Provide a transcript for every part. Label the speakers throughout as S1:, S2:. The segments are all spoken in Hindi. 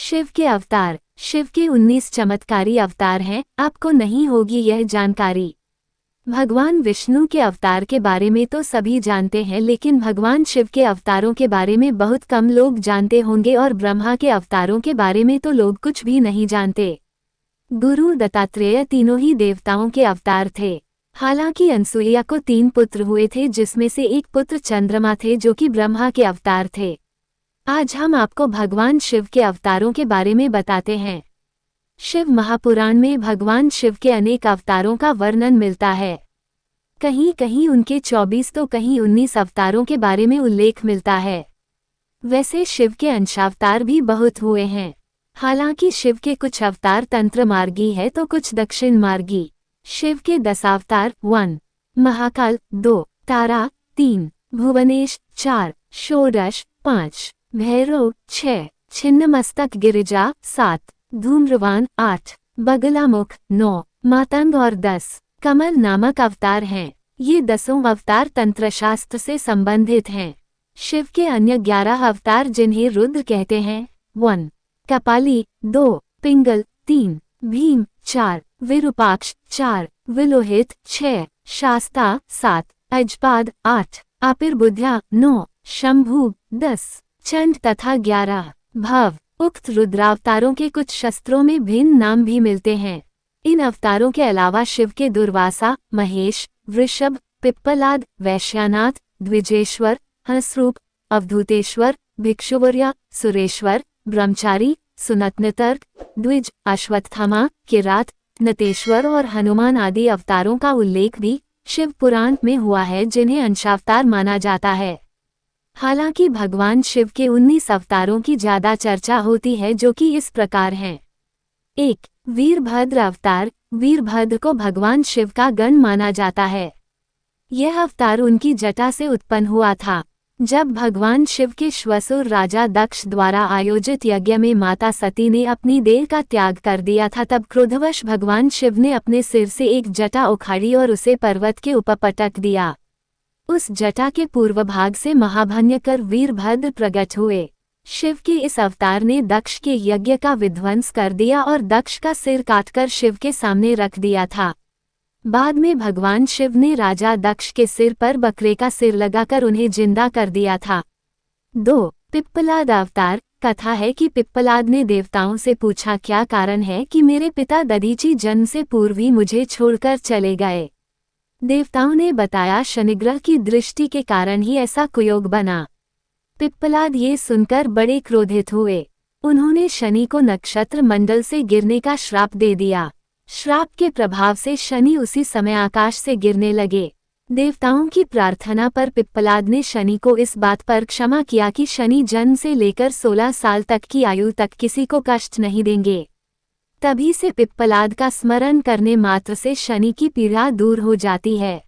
S1: शिव के अवतार। शिव के 19 चमत्कारी अवतार हैं, आपको नहीं होगी यह जानकारी। भगवान विष्णु के अवतार के बारे में तो सभी जानते हैं, लेकिन भगवान शिव के अवतारों के बारे में बहुत कम लोग जानते होंगे और ब्रह्मा के अवतारों के बारे में तो लोग कुछ भी नहीं जानते। गुरु दत्तात्रेय तीनों ही देवताओं के अवतार थे। हालांकि अनसुईया को 3 पुत्र हुए थे, जिसमें से एक पुत्र चंद्रमा थे जो कि ब्रह्मा के अवतार थे। आज हम आपको भगवान शिव के अवतारों के बारे में बताते हैं। शिव महापुराण में भगवान शिव के अनेक अवतारों का वर्णन मिलता है। कहीं कहीं उनके 24 तो कहीं 19 अवतारों के बारे में उल्लेख मिलता है। वैसे शिव के अंशावतार भी बहुत हुए हैं। हालांकि शिव के कुछ अवतार तंत्र मार्गी है तो कुछ दक्षिण मार्गी। शिव के 10 अवतार 1 महाकाल 2 तारा 3 भुवनेश 4 षोडश 5 भैरव 6 छिन्नमस्तक गिरिजा 7 धूम्रवान 8 बगलामुख 9 मातंग और 10 कमल नामक अवतार हैं। ये 10 अवतार तंत्रशास्त्र से संबंधित हैं। शिव के अन्य 11 अवतार जिन्हें रुद्र कहते हैं 1 कपाली 2 पिंगल 3 भीम 4 विरूपाक्ष 4 विलोहित 6 शास्ता 7 अजपाद 8 आपिर्बुद्ध्या 9 शंभु 10 चंड तथा 11 भव। उक्त रुद्रावतारों के कुछ शस्त्रों में भिन्न नाम भी मिलते हैं। इन अवतारों के अलावा शिव के दुर्वासा, महेश, वृषभ, पिप्पलाद, वैश्यानाथ, द्विजेश्वर, हंसरूप, अवधूतेश्वर, भिक्षुवर्य, सुरेश्वर, ब्रह्मचारी, सुनतनितर्क, द्विज, अश्वत्थामा, किरात, नतेश्वर और हनुमान आदि अवतारों का उल्लेख भी शिव पुराण में हुआ है, जिन्हें अंशावतार माना जाता है। हालांकि भगवान शिव के 19 अवतारों की ज्यादा चर्चा होती है, जो कि इस प्रकार हैं। 1 वीरभद्र अवतार। वीरभद्र को भगवान शिव का गण माना जाता है। यह अवतार उनकी जटा से उत्पन्न हुआ था। जब भगवान शिव के श्वसुर राजा दक्ष द्वारा आयोजित यज्ञ में माता सती ने अपनी देह का त्याग कर दिया था, तब क्रोधवश भगवान शिव ने अपने सिर से एक जटा उखाड़ी और उसे पर्वत के ऊपर पटक दिया। उस जटा के पूर्व भाग से महाभयंकर वीरभद्र प्रकट हुए। शिव के इस अवतार ने दक्ष के यज्ञ का विध्वंस कर दिया और दक्ष का सिर काटकर शिव के सामने रख दिया था। बाद में भगवान शिव ने राजा दक्ष के सिर पर बकरे का सिर लगाकर उन्हें जिंदा कर दिया था। 2 पिप्पलाद अवतार। कथा है कि पिप्पलाद ने देवताओं से पूछा, क्या कारण है कि मेरे पिता दधीची जन्म से पूर्व ही मुझे छोड़कर चले गए। देवताओं ने बताया, शनिग्रह की दृष्टि के कारण ही ऐसा कुयोग बना। पिप्पलाद ये सुनकर बड़े क्रोधित हुए। उन्होंने शनि को नक्षत्र मंडल से गिरने का श्राप दे दिया। श्राप के प्रभाव से शनि उसी समय आकाश से गिरने लगे। देवताओं की प्रार्थना पर पिप्पलाद ने शनि को इस बात पर क्षमा किया कि शनि जन्म से लेकर 16 साल तक की आयु तक किसी को कष्ट नहीं देंगे। तभी से पिप्पलाद का स्मरण करने मात्र से शनि की पीड़ा दूर हो जाती है।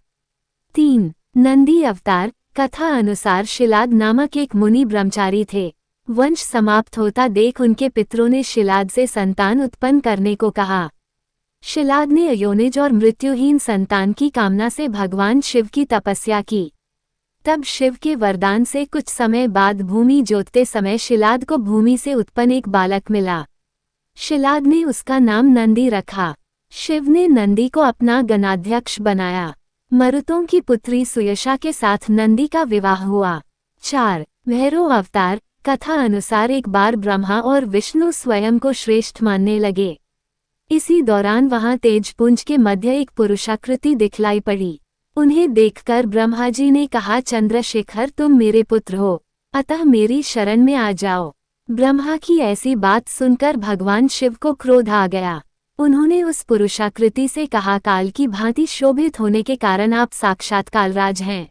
S1: 3 नंदी अवतार। कथा अनुसार शिलाद नामक एक मुनि ब्रह्मचारी थे। वंश समाप्त होता देख उनके पितरों ने शिलाद से संतान उत्पन्न करने को कहा। शिलाद ने अयोनिज और मृत्युहीन संतान की कामना से भगवान शिव की तपस्या की। तब शिव के वरदान से कुछ समय बाद भूमि जोतते समय शिलाद को भूमि से उत्पन्न एक बालक मिला। शिलाद ने उसका नाम नंदी रखा। शिव ने नंदी को अपना गणाध्यक्ष बनाया। मरुतों की पुत्री सुयशा के साथ नंदी का विवाह हुआ। 4 भैरव अवतार। कथा अनुसार एक बार ब्रह्मा और विष्णु स्वयं को श्रेष्ठ मानने लगे। इसी दौरान वहां तेजपुंज के मध्य एक पुरुषाकृति दिखलाई पड़ी। उन्हें देखकर ब्रह्मा जी ने कहा, चंद्रशेखर तुम मेरे पुत्र हो, अतः मेरी शरण में आ जाओ। ब्रह्मा की ऐसी बात सुनकर भगवान शिव को क्रोध आ गया। उन्होंने उस पुरुषाकृति से कहा, काल की भांति शोभित होने के कारण आप साक्षात कालराज हैं,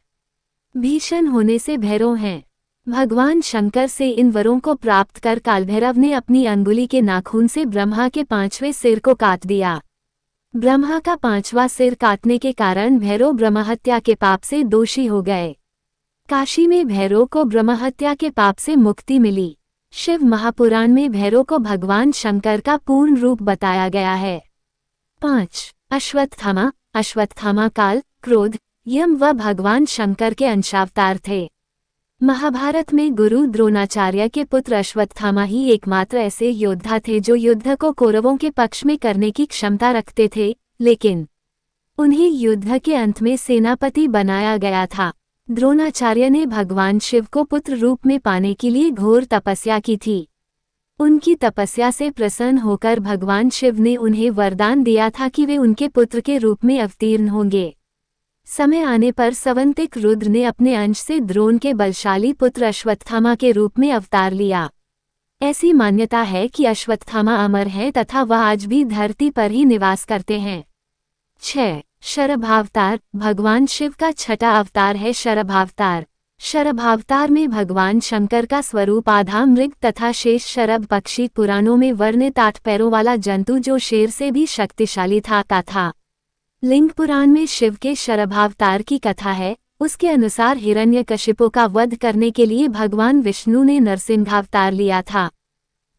S1: भीषण होने से भैरव हैं। भगवान शंकर से इन वरों को प्राप्त कर कालभैरव ने अपनी अंगुली के नाखून से ब्रह्मा के 5वें सिर को काट दिया। ब्रह्मा का 5वां सिर काटने के कारण भैरव ब्रह्महत्या के पाप से दोषी हो गए। काशी में भैरव को ब्रह्महत्या के पाप से मुक्ति मिली। शिव महापुराण में भैरव को भगवान शंकर का पूर्ण रूप बताया गया है। 5 अश्वत्थामा। अश्वत्थामा काल, क्रोध, यम व भगवान शंकर के अंशावतार थे। महाभारत में गुरु द्रोणाचार्य के पुत्र अश्वत्थामा ही एकमात्र ऐसे योद्धा थे जो युद्ध को कौरवों के पक्ष में करने की क्षमता रखते थे, लेकिन उन्हें युद्ध के अंत में सेनापति बनाया गया था। द्रोणाचार्य ने भगवान शिव को पुत्र रूप में पाने के लिए घोर तपस्या की थी। उनकी तपस्या से प्रसन्न होकर भगवान शिव ने उन्हें वरदान दिया था कि वे उनके पुत्र के रूप में अवतीर्ण होंगे। समय आने पर सवंतिक रुद्र ने अपने अंश से द्रोण के बलशाली पुत्र अश्वत्थामा के रूप में अवतार लिया। ऐसी मान्यता है कि अश्वत्थामा अमर है तथा वह आज भी धरती पर ही निवास करते हैं। 6. शरभावतार भगवान शिव का छठा अवतार है शरभावतार। शरभावतार में भगवान शंकर का स्वरूप आधा मृग तथा शेष शरभ पक्षी पुराणों में वर्णित 8 पैरों वाला जंतु जो शेर से भी शक्तिशाली था। लिंग पुराण में शिव के शरभावतार की कथा है। उसके अनुसार हिरण्यकशिपु का वध करने के लिए भगवान विष्णु ने नरसिंहावतार लिया था।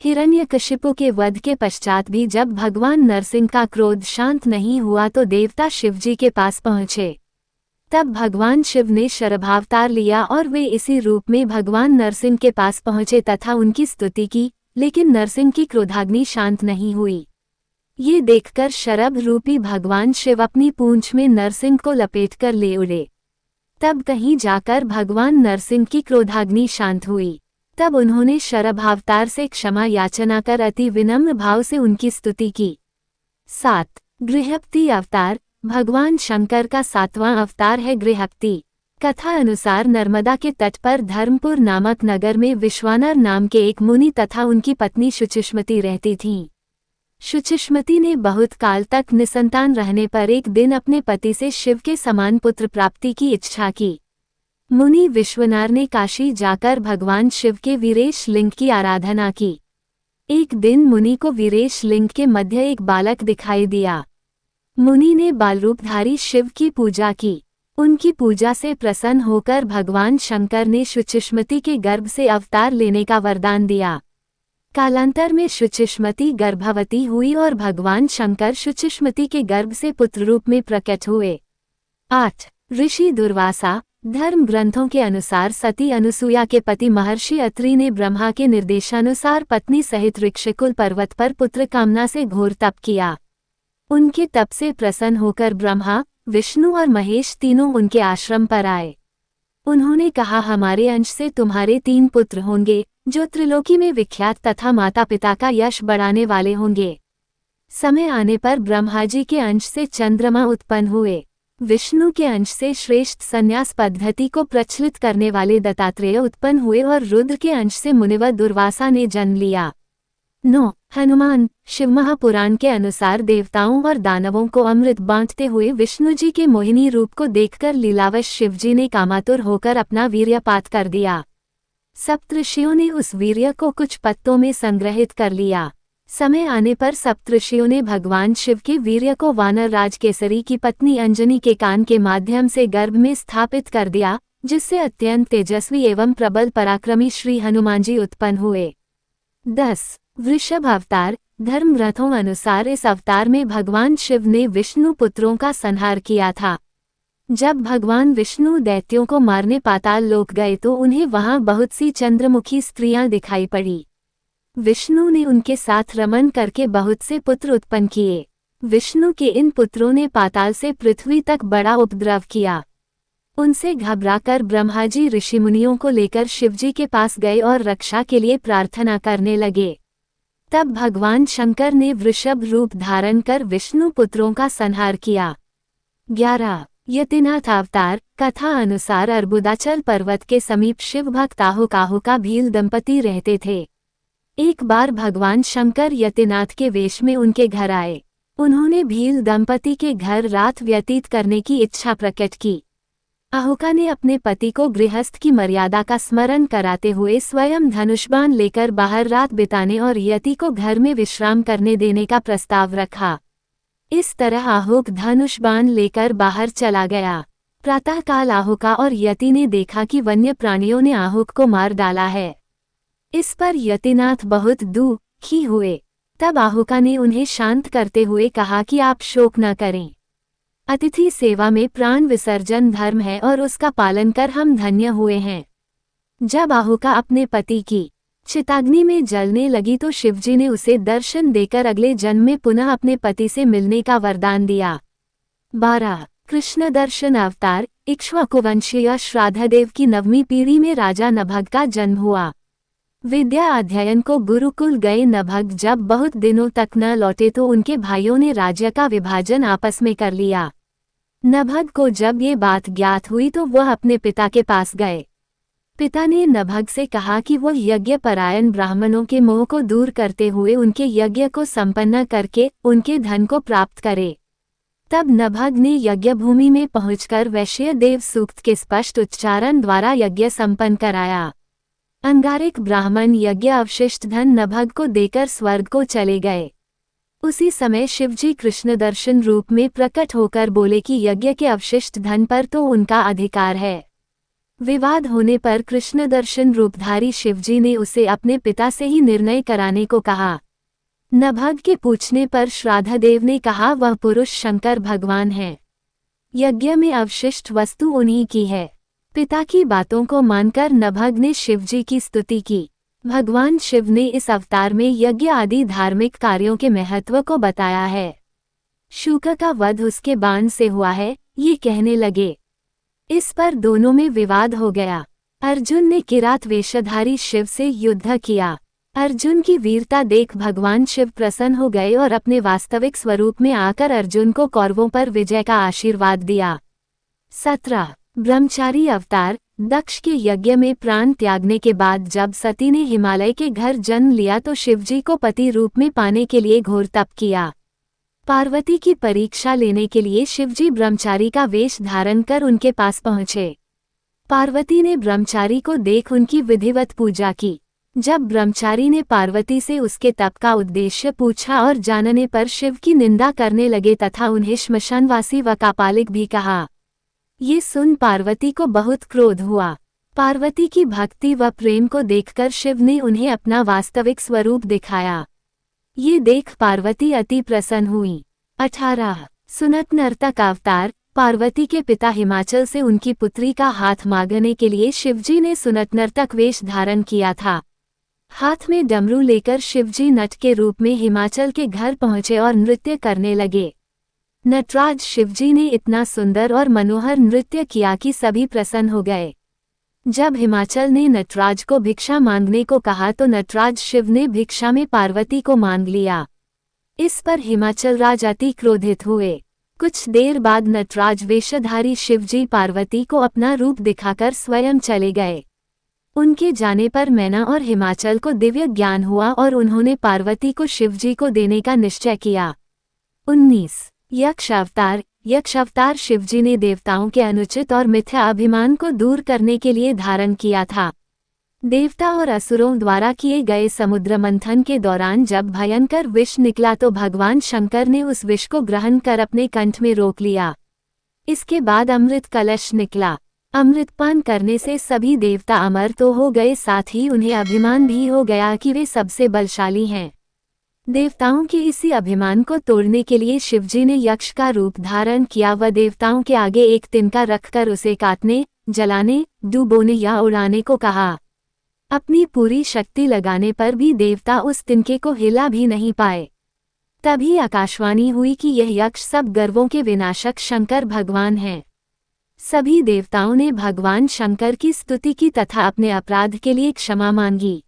S1: हिरण्यकशिपु के वध के पश्चात भी जब भगवान नरसिंह का क्रोध शांत नहीं हुआ तो देवता शिवजी के पास पहुंचे। तब भगवान शिव ने शरभावतार लिया और वे इसी रूप में भगवान नरसिंह के पास पहुंचे तथा उनकी स्तुति की, लेकिन नरसिंह की क्रोधाग्नि शांत नहीं हुई। ये देखकर शरभ रूपी भगवान शिव अपनी पूंछ में नरसिंह को लपेटकर ले उड़े। तब कहीं जाकर भगवान नरसिंह की क्रोधाग्नि शांत हुई। तब उन्होंने शरभावतार से क्षमा याचना कर अति विनम्र भाव से उनकी स्तुति की। 7. गृहपति अवतार भगवान शंकर का 7वां अवतार है गृहपति। कथा अनुसार नर्मदा के तट पर धर्मपुर नामक नगर में विश्वानर नाम के एक मुनि तथा उनकी पत्नी शुचिष्मति रहती थीं। शुचिष्मति ने बहुत काल तक निसंतान रहने पर एक दिन अपने पति से शिव के समान पुत्र प्राप्ति की इच्छा की। मुनि विश्वनार ने काशी जाकर भगवान शिव के वीरेश लिंग की आराधना की। एक दिन मुनि को वीरेश लिंग के मध्य एक बालक दिखाई दिया। मुनि ने बालरूपधारी शिव की पूजा की। उनकी पूजा से प्रसन्न होकर भगवान शंकर ने शुचिष्मति के गर्भ से अवतार लेने का वरदान दिया। कालांतर में शुचिष्मति गर्भवती हुई और भगवान शंकर शुचिष्मति के गर्भ से पुत्र रूप में प्रकट हुए। 8. ऋषि दुर्वासा धर्म ग्रंथों के अनुसार सती अनुसुया के पति महर्षि अत्रि ने ब्रह्मा के निर्देशानुसार पत्नी सहित ऋक्षकुल पर्वत पर पुत्र कामना से घोर तप किया। उनके तप से प्रसन्न होकर ब्रह्मा, विष्णु और महेश तीनों उनके आश्रम पर आए। उन्होंने कहा, हमारे अंश से तुम्हारे 3 पुत्र होंगे जो त्रिलोकी में विख्यात तथा माता पिता का यश बढ़ाने वाले होंगे। समय आने पर ब्रह्मा जी के अंश से चंद्रमा उत्पन्न हुए। विष्णु के अंश से श्रेष्ठ संन्यास पद्धति को प्रचलित करने वाले दत्तात्रेय उत्पन्न हुए और रुद्र के अंश से मुनिवर दुर्वासा ने जन्म लिया। 9. हनुमान शिव महापुराण के अनुसार देवताओं और दानवों को अमृत बांटते हुए विष्णु जी के मोहिनी रूप को देखकर लीलावश शिवजी ने कामातुर होकर अपना वीर्यपात कर दिया। सप्तऋषियों ने उस वीर्य को कुछ पत्तों में संग्रहित कर लिया। समय आने पर सप्तऋषियों ने भगवान शिव के वीर्य को वानर राज केसरी की पत्नी अंजनी के कान के माध्यम से गर्भ में स्थापित कर दिया, जिससे अत्यंत तेजस्वी एवं प्रबल पराक्रमी श्री हनुमान जी उत्पन्न हुए। 10. वृषभ अवतार धर्म ग्रंथों अनुसार इस अवतार में भगवान शिव ने विष्णु पुत्रों का संहार किया था। जब भगवान विष्णु दैत्यों को मारने पाताल लोक गए तो उन्हें वहां बहुत सी चंद्रमुखी स्त्रियां दिखाई पड़ी। विष्णु ने उनके साथ रमन करके बहुत से पुत्र उत्पन्न किए। विष्णु के इन पुत्रों ने पाताल से पृथ्वी तक बड़ा उपद्रव किया। उनसे घबराकर ब्रह्मा जी ऋषिमुनियों को लेकर शिवजी के पास गए और रक्षा के लिए प्रार्थना करने लगे। तब भगवान शंकर ने वृषभ रूप धारण कर विष्णु पुत्रों का संहार किया। 11. यतिनाथ अवतार कथा अनुसार अर्बुदाचल पर्वत के समीप शिव भक्त आहुका भील दंपति रहते थे। एक बार भगवान शंकर यतिनाथ के वेश में उनके घर आए। उन्होंने भील दंपति के घर रात व्यतीत करने की इच्छा प्रकट की। आहुका ने अपने पति को गृहस्थ की मर्यादा का स्मरण कराते हुए स्वयं धनुष्बाण लेकर बाहर रात बिताने और यति को घर में विश्राम करने देने का प्रस्ताव रखा। इस तरह आहुक धनुष्बाण लेकर बाहर चला गया। प्रातःकाल आहुका और यति ने देखा कि वन्य प्राणियों ने आहुक को मार डाला है। इस पर यतिनाथ बहुत दुखी हुए। तब आहुका ने उन्हें शांत करते हुए कहा कि आप शोक न करें। अतिथि सेवा में प्राण विसर्जन धर्म है और उसका पालन कर हम धन्य हुए हैं। जब आहुका अपने पति की चिताग्नि में जलने लगी तो शिवजी ने उसे दर्शन देकर अगले जन्म में पुनः अपने पति से मिलने का वरदान दिया। 12 कृष्ण दर्शन अवतार। इक्ष्वाकुवंशीय श्राद्धदेव की 9वीं पीढ़ी में राजा नभग का जन्म हुआ। विद्या अध्ययन को गुरुकुल गए नभग जब बहुत दिनों तक न लौटे तो उनके भाइयों ने राज्य का विभाजन आपस में कर लिया। नभग को जब ये बात ज्ञात हुई तो वह अपने पिता के पास गए। पिता ने नभग से कहा कि वह यज्ञ परायण ब्राह्मणों के मोह को दूर करते हुए उनके यज्ञ को संपन्न करके उनके धन को प्राप्त करे। तब नभग ने यज्ञ भूमि में पहुंचकर वैश्य देव सूक्त के स्पष्ट उच्चारण द्वारा यज्ञ संपन्न कराया। अंगारिक ब्राह्मण यज्ञ अवशिष्ट धन नभग को देकर स्वर्ग को चले गए। उसी समय शिवजी कृष्ण दर्शन रूप में प्रकट होकर बोले कि यज्ञ के अवशिष्ट धन पर तो उनका अधिकार है। विवाद होने पर कृष्ण दर्शन रूपधारी शिवजी ने उसे अपने पिता से ही निर्णय कराने को कहा। नभग के पूछने पर श्राद्धदेव ने कहा वह पुरुष शंकर भगवान है। यज्ञ में अवशिष्ट वस्तु उन्हीं की है। पिता की बातों को मानकर नभग ने शिवजी की स्तुति की। भगवान शिव ने इस अवतार में यज्ञ आदि धार्मिक कार्यों के महत्व को बताया है। शूक का वध उसके बाण से हुआ है, ये कहने लगे। इस पर दोनों में विवाद हो गया। अर्जुन ने किरात वेशधारी शिव से युद्ध किया। अर्जुन की वीरता देख भगवान शिव प्रसन्न हो गए और अपने वास्तविक स्वरूप में आकर अर्जुन को कौरवों पर विजय का आशीर्वाद दिया। 17 ब्रह्मचारी अवतार। दक्ष के यज्ञ में प्राण त्यागने के बाद जब सती ने हिमालय के घर जन्म लिया तो शिवजी को पति रूप में पाने के लिए घोर तप किया। पार्वती की परीक्षा लेने के लिए शिवजी ब्रह्मचारी का वेश धारण कर उनके पास पहुंचे। पार्वती ने ब्रह्मचारी को देख उनकी विधिवत पूजा की। जब ब्रह्मचारी ने पार्वती से उसके तप का उद्देश्य पूछा और जानने पर शिव की निंदा करने लगे तथा उन्हें श्मशानवासी व कापालिक भी कहा। ये सुन पार्वती को बहुत क्रोध हुआ। पार्वती की भक्ति व प्रेम को देखकर शिव ने उन्हें अपना वास्तविक स्वरूप दिखाया। ये देख पार्वती अति प्रसन्न हुई। 18 सुनत नर्तक अवतार। पार्वती के पिता हिमाचल से उनकी पुत्री का हाथ मांगने के लिए शिवजी ने सुनत नर्तक वेश धारण किया था। हाथ में डमरू लेकर शिवजी नट के रूप में हिमाचल के घर पहुंचे और नृत्य करने लगे। नटराज शिवजी ने इतना सुंदर और मनोहर नृत्य किया कि सभी प्रसन्न हो गए। जब हिमाचल ने नटराज को भिक्षा मांगने को कहा तो नटराज शिव ने भिक्षा में पार्वती को मांग लिया। इस पर हिमाचल राज अति क्रोधित हुए। कुछ देर बाद नटराज वेशधारी शिवजी पार्वती को अपना रूप दिखाकर स्वयं चले गए। उनके जाने पर मैना और हिमाचल को दिव्य ज्ञान हुआ और उन्होंने पार्वती को शिवजी को देने का निश्चय किया। 19 यक्ष अवतार। यक्ष अवतार शिवजी ने देवताओं के अनुचित और मिथ्या अभिमान को दूर करने के लिए धारण किया था। देवता और असुरों द्वारा किए गए समुद्र मंथन के दौरान जब भयंकर विष निकला तो भगवान शंकर ने उस विष को ग्रहण कर अपने कंठ में रोक लिया। इसके बाद अमृत कलश निकला। अमृतपान करने से सभी देवता अमर तो हो गए, साथ ही उन्हें अभिमान भी हो गया कि वे सबसे बलशाली हैं। देवताओं के इसी अभिमान को तोड़ने के लिए शिवजी ने यक्ष का रूप धारण किया व देवताओं के आगे एक तिनका रखकर उसे काटने, जलाने, डुबोने या उड़ाने को कहा। अपनी पूरी शक्ति लगाने पर भी देवता उस तिनके को हिला भी नहीं पाए। तभी आकाशवाणी हुई कि यह यक्ष सब गर्वों के विनाशक शंकर भगवान हैं। सभी देवताओं ने भगवान शंकर की स्तुति की तथा अपने अपराध के लिए क्षमा मांगी।